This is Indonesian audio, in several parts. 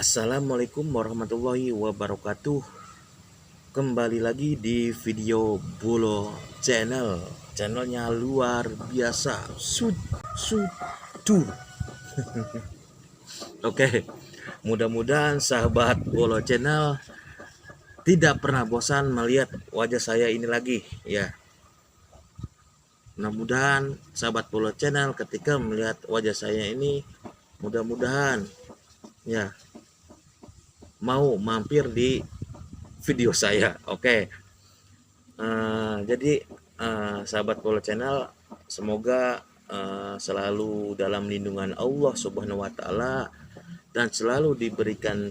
Assalamualaikum warahmatullahi wabarakatuh. Kembali lagi di video Bolo Channel. Channelnya luar biasa. Sud sud du. Oke, mudah-mudahan sahabat Bolo Channel tidak pernah bosan melihat wajah saya ini lagi ya. Mudah-mudahan sahabat Bolo Channel ketika melihat wajah saya ini, mudah-mudahan ya mau mampir di video saya. Oke. Jadi sahabat Polo Channel, semoga selalu dalam lindungan Allah Subhanahu wa taala dan selalu diberikan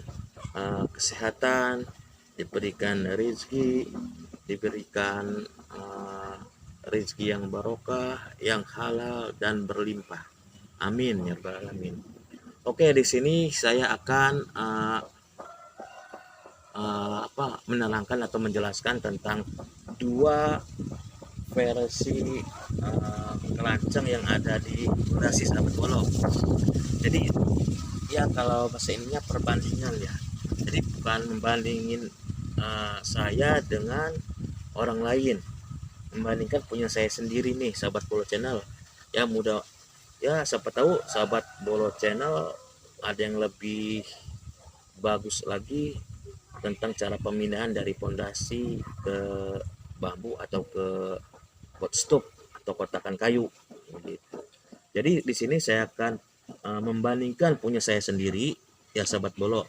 kesehatan, diberikan rezeki, diberikan rezeki yang barokah, yang halal dan berlimpah. Amin ya rabbal alamin. Oke, di sini saya akan menerangkan atau menjelaskan tentang dua versi keranjang yang ada di durasi sahabat Bolo. Jadi ya kalau bahasa ininya perbandingan ya. Jadi bukan membandingin saya dengan orang lain, membandingkan punya saya sendiri nih sahabat Bolo Channel. Ya mudah ya, siapa tahu sahabat Bolo Channel ada yang lebih bagus lagi tentang cara pemindahan dari pondasi ke bambu atau ke bootstop atau kotakan kayu gitu. Jadi di sini saya akan membandingkan punya saya sendiri ya sahabat Bolo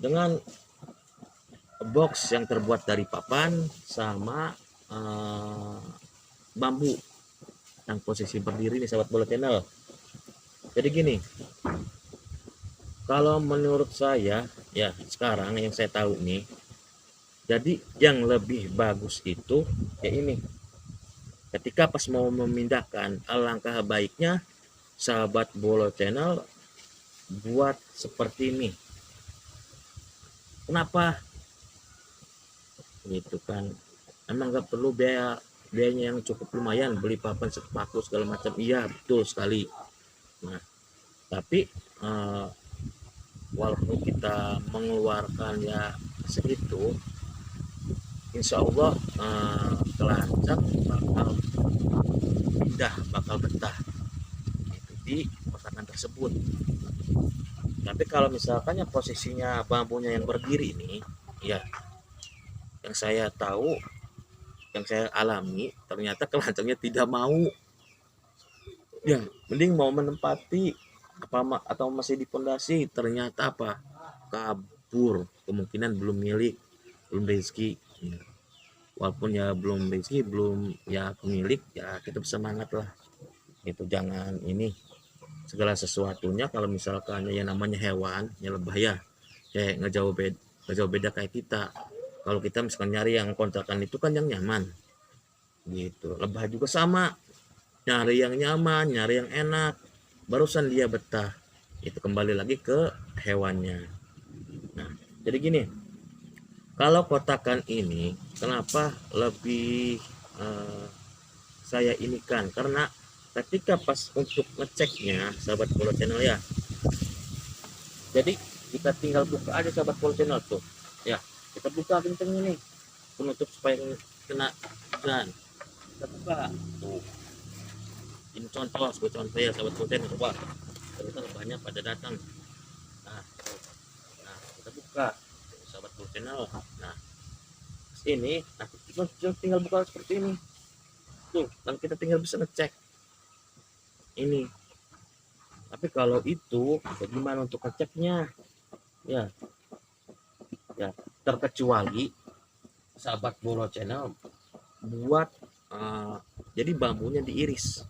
dengan box yang terbuat dari papan sama bambu yang posisi berdiri nih sahabat Bolo Channel. Jadi gini, kalau menurut saya ya sekarang yang saya tahu nih, jadi yang lebih bagus itu ya ini. Ketika pas mau memindahkan, alangkah baiknya sahabat Bolo Channel buat seperti ini. Kenapa? Gitu kan. Emang nggak perlu biayanya yang cukup lumayan, beli papan sepaku segala macam. Iya betul sekali. Nah, tapi walaupun kita mengeluarkan ya segitu, insya Allah kelanjang bakal pindah, bakal betah di kotakan tersebut. Tapi kalau misalkan yang posisinya bambunya yang berdiri ini, ya yang saya tahu, yang saya alami, ternyata kelanjangnya tidak mau. Ya, mending mau menempati apa atau masih di pondasi, ternyata apa? Kabur, kemungkinan belum milik, belum rezeki. Ya. Walaupun ya belum rezeki, belum ya pemilik, ya kita semangat lah. Itu jangan ini segala sesuatunya kalau misalkan yang namanya hewan, ya lebah ya, kayak ngejauh beda kayak kita. Kalau kita misalkan nyari yang kontrakan itu kan yang nyaman, gitu. Lebah juga sama, nyari yang nyaman, nyari yang enak, barusan dia betah. Itu kembali lagi ke hewannya. Nah, jadi gini, kalau kotakan ini kenapa lebih saya inikan, karena ketika pas untuk ngeceknya sahabat Polo Channel ya, jadi kita tinggal buka aja sahabat Polo Channel tuh ya, kita buka kenceng ini penutup supaya kena hujan, kita buka tuh. Ini contoh, sebagai contoh ya sahabat Polo Channel, coba ternyata banyak pada datang. Nah, nah kita buka sahabat Polo Channel. Nah ini, nah kita tinggal buka seperti ini tuh, dan kita tinggal bisa ngecek ini. Tapi kalau itu bagaimana untuk ngeceknya ya, ya terkecuali sahabat Bolo Channel buat jadi bambunya diiris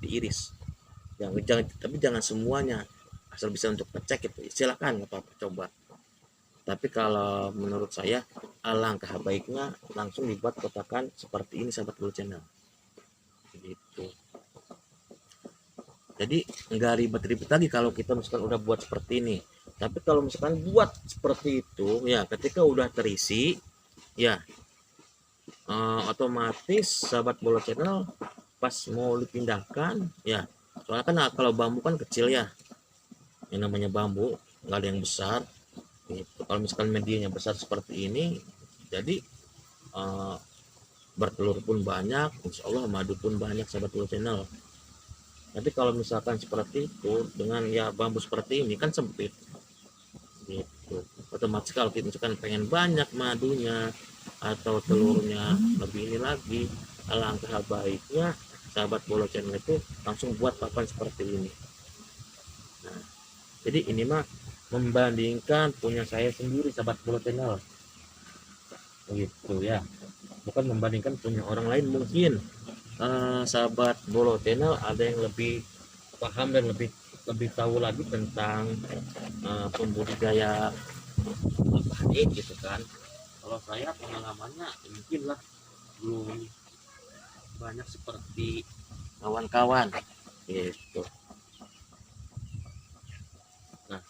tapi jangan semuanya, asal bisa untuk ngecek itu silakan, nggak apa-apa, coba. Tapi kalau menurut saya alangkah baiknya langsung dibuat kotakan seperti ini sahabat Bolo Channel gitu. Jadi nggak ribet-ribet lagi kalau kita misalkan udah buat seperti ini. Tapi kalau misalkan buat seperti itu ya, ketika udah terisi ya otomatis sahabat Bolo Channel pas mau dipindahkan ya, soalnya kan kalau bambu kan kecil ya, yang namanya bambu nggak ada yang besar. gitu. Kalau misalkan medianya besar seperti ini, jadi eh, bertelur pun banyak, insya Allah madu pun banyak sahabat Bolo Channel. Tapi kalau misalkan seperti itu dengan ya bambu seperti ini kan sempit gitu, otomatis kalau kita misalkan pengen banyak madunya atau telurnya lebih ini lagi, alangkah baiknya sahabat Bolo Channel itu langsung buat papan seperti ini. Nah, jadi ini mah membandingkan punya saya sendiri sahabat Bolo Channel gitu ya, bukan membandingkan punya orang lain. Mungkin sahabat Bolo Channel ada yang lebih paham dan lebih lebih tahu lagi tentang pembudidaya padi gitu kan. Kalau saya pengalamannya mungkin lah belum banyak seperti kawan-kawan gitu. Nah,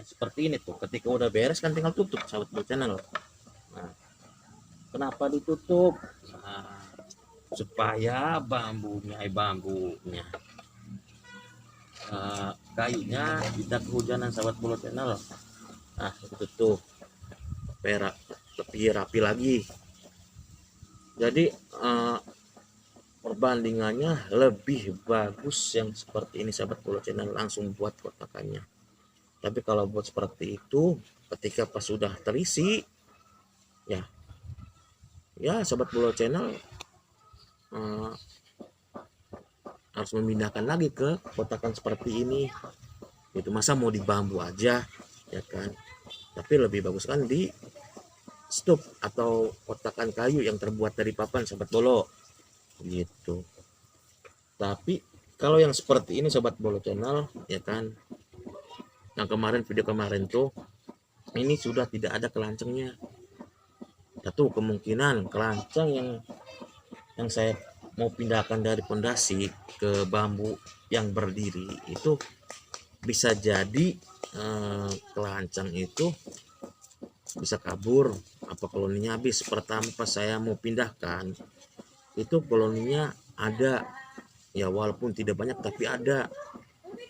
seperti ini tuh, ketika udah beres kan tinggal tutup sahabat Bolo Channel. Nah, kenapa ditutup? Nah, supaya bambunya kayunya tidak kehujanan sahabat Bolo Channel. Nah, itu tuh perak lebih rapi lagi. Jadi perbandingannya lebih bagus yang seperti ini sahabat Bolo Channel, langsung buat kotakannya. Tapi kalau buat seperti itu ketika pas sudah terisi ya sahabat Bolo Channel harus memindahkan lagi ke kotakan seperti ini itu. Masa mau di bambu aja ya kan, tapi lebih bagus kan di stup atau kotakan kayu yang terbuat dari papan sahabat Bolo gitu. Tapi kalau yang seperti ini sobat Bolo Channel ya kan, yang kemarin video kemarin tuh ini sudah tidak ada kelancengnya. Satu kemungkinan kelanceng yang saya mau pindahkan dari pondasi ke bambu yang berdiri itu bisa jadi kelanceng itu bisa kabur apa koloninya habis. Pertama pas saya mau pindahkan itu koloninya ada ya, walaupun tidak banyak tapi ada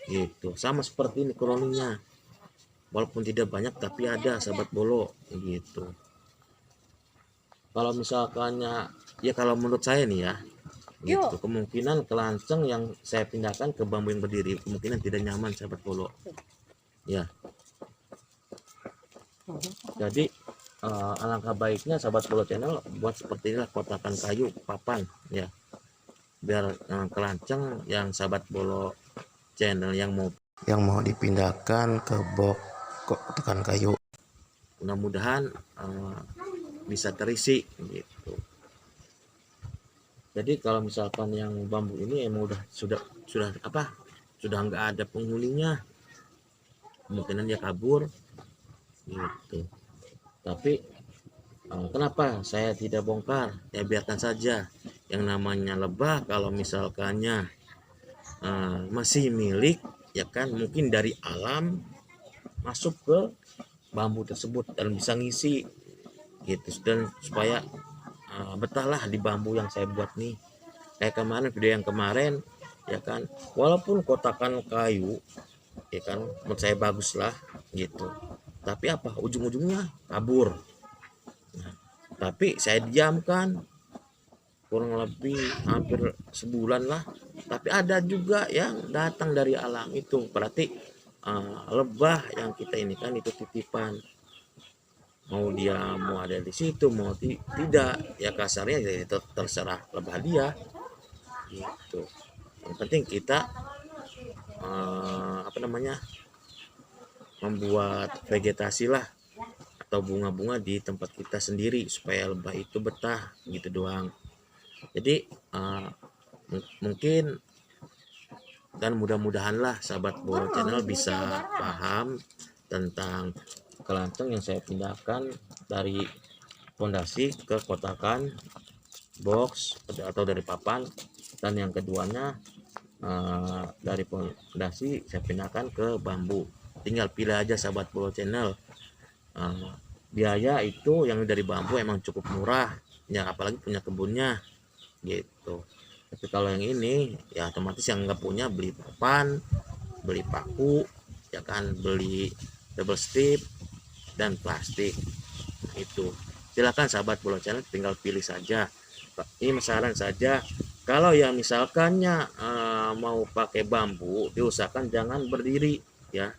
gitu. Sama seperti ini koloninya, walaupun tidak banyak tapi ada sahabat Bolo gitu. Kalau misalkannya ya, kalau menurut saya nih ya gitu, kemungkinan kelanceng yang saya pindahkan ke bambu yang berdiri kemungkinan tidak nyaman sahabat Bolo ya. Jadi alangkah baiknya sahabat Bolo Channel buat seperti inilah kotakan kayu papan ya, biar kelanceng yang sahabat Bolo Channel yang mau dipindahkan ke box kotakan kayu mudah-mudahan bisa terisi gitu. Jadi kalau misalkan yang bambu ini emang sudah nggak ada penghuninya, kemungkinan dia kabur gitu. Tapi kenapa saya tidak bongkar? Ya biarkan saja. Yang namanya lebah kalau misalkannya masih milik ya kan, mungkin dari alam masuk ke bambu tersebut dan bisa ngisi gitu, dan supaya betahlah di bambu yang saya buat nih. Kayak kemarin video yang kemarin ya kan, walaupun kotakan kayu ya kan menurut saya bagus lah gitu, tapi apa ujung-ujungnya kabur. Nah, tapi saya diamkan kurang lebih hampir sebulan lah, tapi ada juga yang datang dari alam. Itu berarti lebah yang kita ini kan itu titipan, mau dia mau ada di situ mau tidak ya, kasarnya ya terserah lebah dia gitu. Yang penting kita membuat vegetasi lah atau bunga-bunga di tempat kita sendiri supaya lebah itu betah gitu doang. Jadi mungkin dan mudah-mudahan lah sahabat Bolo Channel bisa paham tentang kelanceng yang saya pindahkan dari fondasi ke kotakan box atau dari papan, dan yang keduanya dari fondasi saya pindahkan ke bambu. Tinggal pilih aja sahabat Bolo Channel. Biaya itu yang dari bambu emang cukup murah ya, apalagi punya kebunnya gitu. Tapi kalau yang ini ya otomatis yang nggak punya beli papan, beli paku ya kan, beli double strip, dan plastik. Nah, itu silakan sahabat Bolo Channel tinggal pilih saja. Ini saran saja, kalau yang misalkannya mau pakai bambu diusahakan jangan berdiri ya.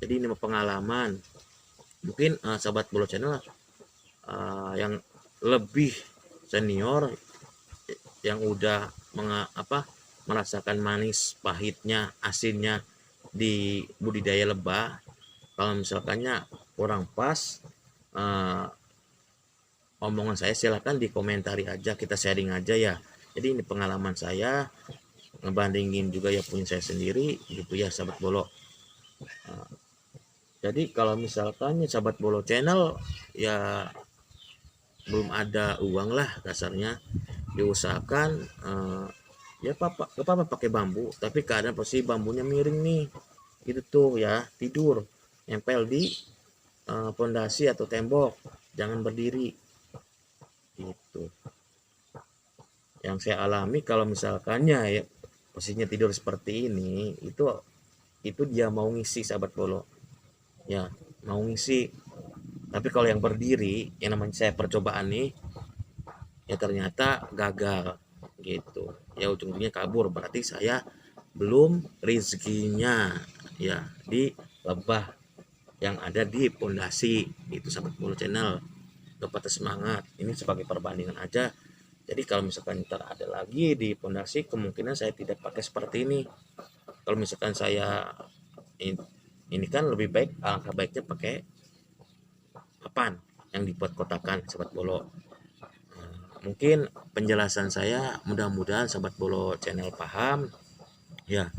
Jadi ini pengalaman, mungkin sahabat Bolo Channel yang lebih senior, yang udah merasakan manis pahitnya asinnya di budidaya lebah. Kalau misalkannya kurang pas omongan saya, silahkan dikomentari aja, kita sharing aja ya. Jadi ini pengalaman saya, ngebandingin juga ya punya saya sendiri gitu ya sahabat Bolo. Jadi kalau misalkan sahabat Bolo Channel ya belum ada uang lah kasarnya, diusahakan ya apa pakai bambu, tapi keadaan posisi bambunya miring nih gitu tuh ya, tidur nempel di pondasi atau tembok, jangan berdiri gitu. Yang saya alami kalau misalkannya ya posisinya tidur seperti ini, itu dia mau ngisi sahabat Bolo ya, mau ngisi. Tapi kalau yang berdiri, yang namanya saya percobaan nih, ya ternyata gagal gitu ya, ujung-ujungnya kabur. Berarti saya belum rezekinya ya di lebah yang ada di pondasi itu sahabat Bolo Channel. Gak patah semangat, ini sebagai perbandingan aja. Jadi kalau misalkan ntar ada lagi di pondasi, kemungkinan saya tidak pakai seperti ini. Kalau misalkan saya ini kan lebih baik, alangkah baiknya pakai papan yang dibuat kotakan sahabat Bolo. Mungkin penjelasan saya mudah-mudahan sahabat Bolo Channel paham ya.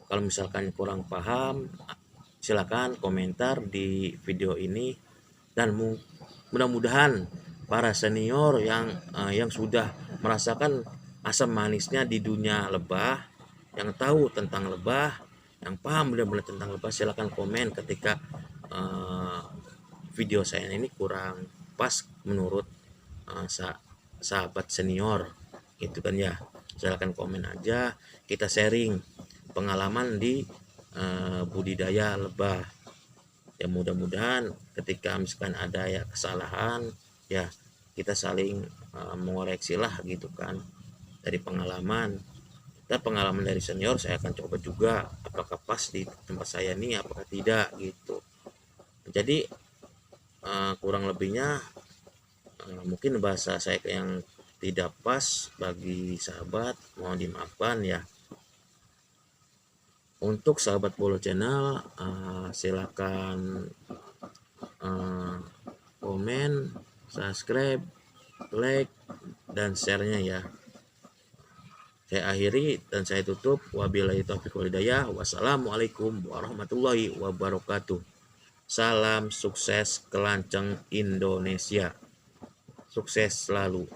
Kalau misalkan kurang paham, silakan komentar di video ini, dan mudah-mudahan para senior yang sudah merasakan asam manisnya di dunia lebah, yang tahu tentang lebah, yang paham benar-benar tentang lebah, silakan komen ketika video saya ini kurang pas menurut sahabat senior gitu kan ya. Silakan komen aja, kita sharing pengalaman di budidaya lebah ya. Mudah-mudahan ketika misalkan ada ya kesalahan ya, kita saling mengoreksi lah gitu kan, dari pengalaman. Dan pengalaman dari senior saya akan coba juga apakah pas di tempat saya nih, apakah tidak gitu. Jadi kurang lebihnya mungkin bahasa saya yang tidak pas bagi sahabat, mohon dimaafkan ya. Untuk sahabat Bolo Channel, silakan komen, subscribe, like, dan share-nya ya. Saya akhiri dan saya tutup. Wabillahi taufiq wal hidayah. Wassalamualaikum warahmatullahi wabarakatuh. Salam sukses Kelanceng Indonesia. Sukses selalu.